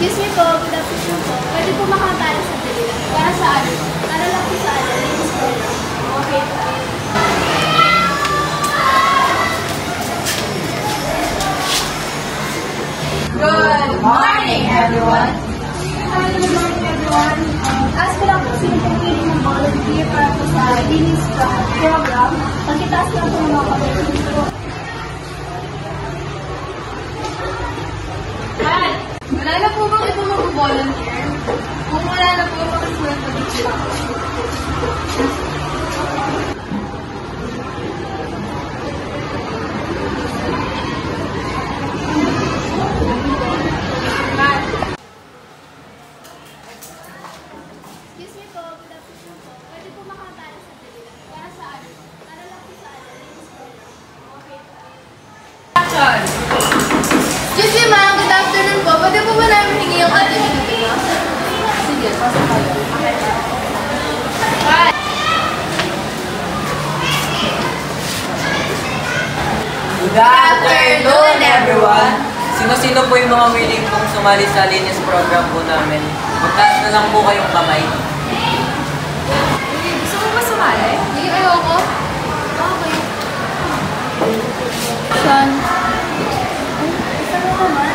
Excuse me po, good afternoon po. Pwede po makatala sa dali. Para sa ano? Para lang po sa ano? Ladies program. Okay po. Good morning, everyone! Good morning, everyone. Ask ko lang po sino po pwede ng volunteer para po sa Ladies program. Pagkitaas lang po ng mga kapatid po. Wala na po bang ito mag-volunteer? Kung wala na po, makasulat po dito lang. Excuse me po, good afternoon po. Pwede po makatala sa dali. Para sa ano? Para lang po sa ano? Ladies program. Okay po. Action! Excuse me ma'am, good afternoon po. Pwede po ba namin hingi yung ating meeting? Sige, pasok kayo. Bye! Good afternoon, everyone! Sino-sino po yung mga willing pong sumali sa linis program po namin? Magtaas na lang po kayong kamay. Gusto mo ba sumali? Hindi, ayoko. Okay. Sean. Saan mo ba?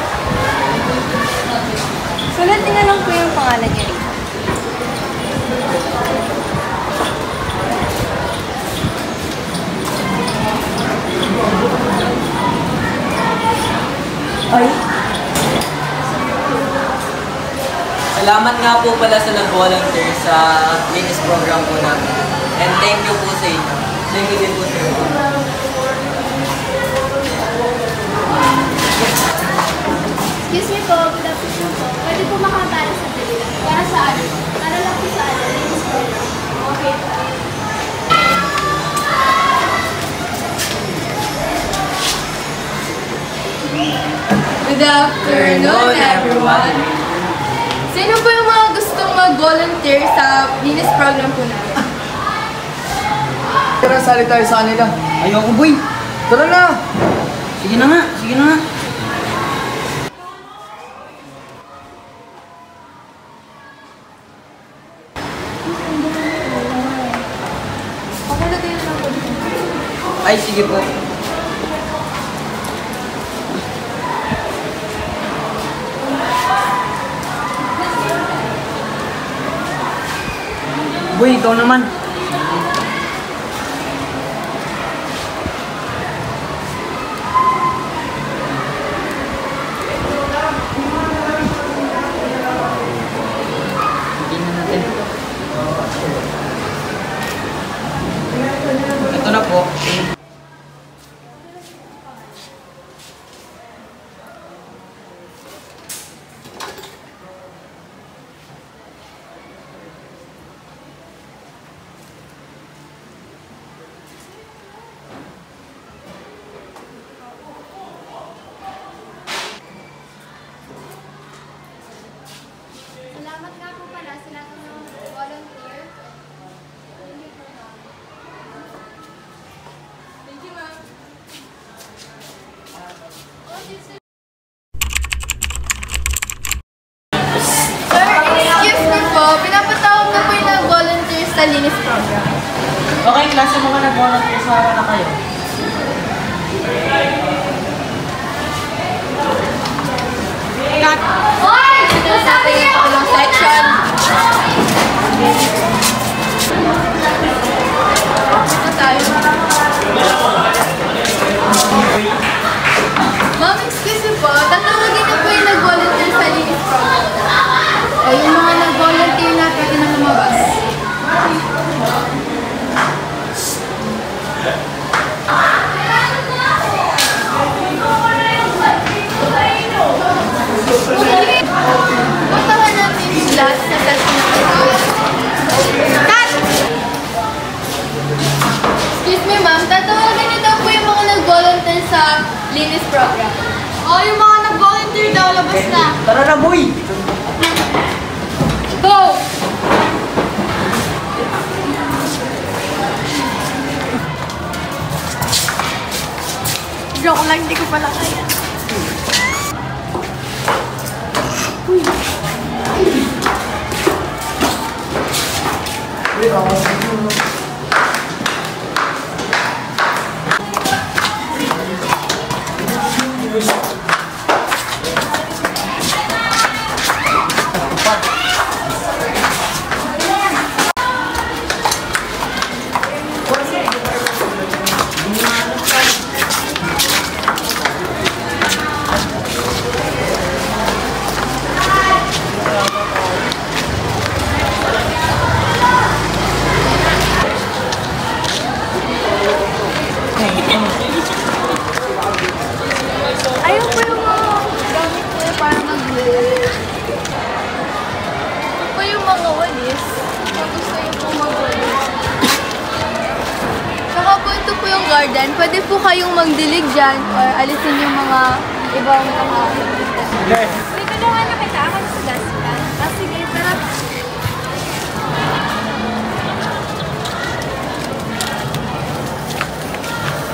Sulatin na lang po yung pangalan niya rito. Ay! Salamat nga po pala sa nag-volunteer sa linis program po namin. And thank you po sa inyo. Thank you din po sa inyo. Excuse me po, good afternoon po. Pwede po makatala sa dali. Para sa ano? Para lang po sa ano? Ladies program. Okay po. Good afternoon, everyone! Sino po yung mga gustong mag-volunteer sa linis program po namin? Tara, sali tayo sa kanila. Ayoko, boy. Tara na. Sige na nga, sige na nga. Okay na kayo lang po dito. Ay, sige po. Boy, ikaw naman. Ito na po. Salamat nga po pala sa lahat ng volunteer. Thank you, ma'am. Sir, excuse me po. Pinapatawag na po yung nag-volunteer sa linis program. Okay, klase mga nag-volunteer sa na kayo. Cut! Hoy! Sabi niyo! Ilang section. Ito tayo. Ma'am, excuse me po. Tatawagin na po yung nag-volunteer sa linis program. O yung mga nag-volunteer na pwede na lumabas. Puntahan natin yung last na session na ito. Cut! Excuse me, ma'am. Tatawagin nito po yung mga nag-volunteer sa linis program. O, yung mga nag-volunteer daw, labas na. Tara na, boy. Go! Joke lang, hindi ko pala kaya. Uy. Ayun po yung mga gamit niya para mag-walis. Ito po yung mga walis. Kung gusto niyo po mag-walis. Saka po ito po yung garden. Pwede po kayong magdilig dyan or alisin yung mga ibang mga... May tulungan na kita. Ako na sa gaskan. Sige, tara.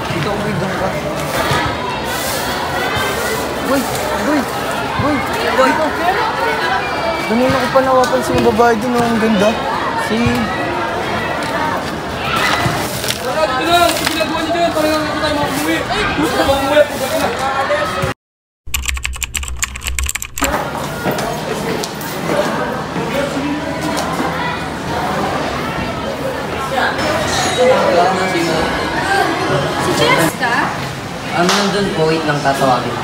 Dito ko may doon ka. Boy! Boy! Boy! Boy! Ganun ako pa nawapansin yung babae doon. Ang ganda. Si... Si Jessica? Nandun po, wait lang, tatawagin.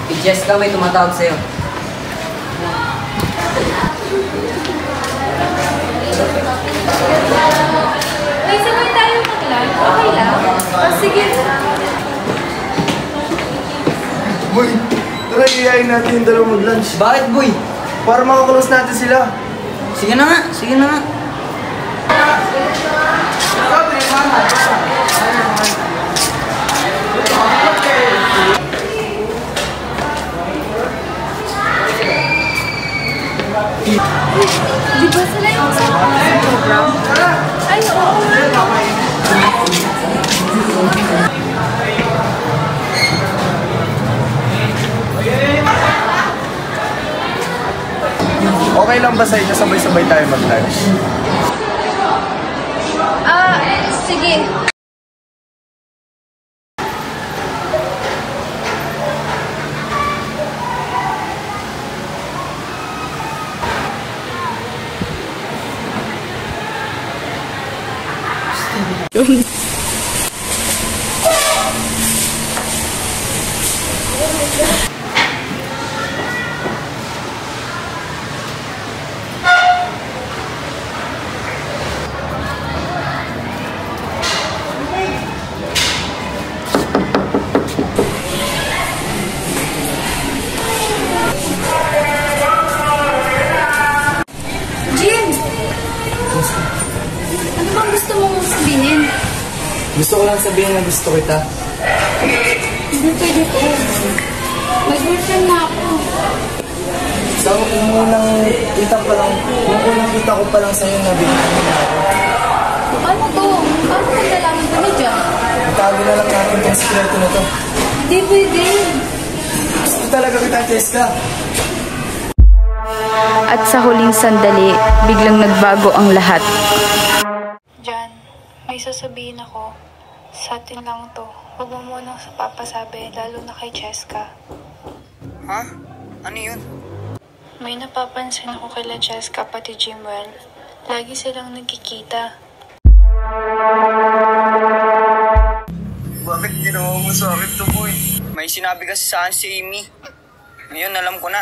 Si Jessica, may tumatawag sa'yo. May sabay tayo mag-lunch. Okay lang? Sige. Boy, tara iyayin natin yung dalawang mag-lunch. Bakit, boy? Para makakulos natin sila. Sige na nga. Sige na nga. Di ba sila yung sa program? Ay, oo. Okay lang ba sa inyo sabay-sabay tayo mag-lunch? Sige. Ano bang gusto mong sabihin? Gusto ko lang sabihin na gusto kita. Hindi pwede po. May girlfriend na ako. Sa unang kita pa lang, nung unang kita ko pa lang sa'yo na binigyan mo na ako. Ano to? Paano kung nalaman kami dyan? Itago na lang natin yung sikreto na to. Hindi pwede. Gusto talaga kita, Cheska. At sa huling sandali, biglang nagbago ang lahat. Jan, may sasabihin ako. Sa atin lang to. Huwag mo munang sa papasabi, lalo na kay Cheska. Ha? Ano yun? May napapansin ako kila Cheska pati Jimwell. Lagi silang nagkikita. Bakit ginawa mo sa akin to, boy? May sinabi kasi sa akin si Amy. Ngayon, alam ko na.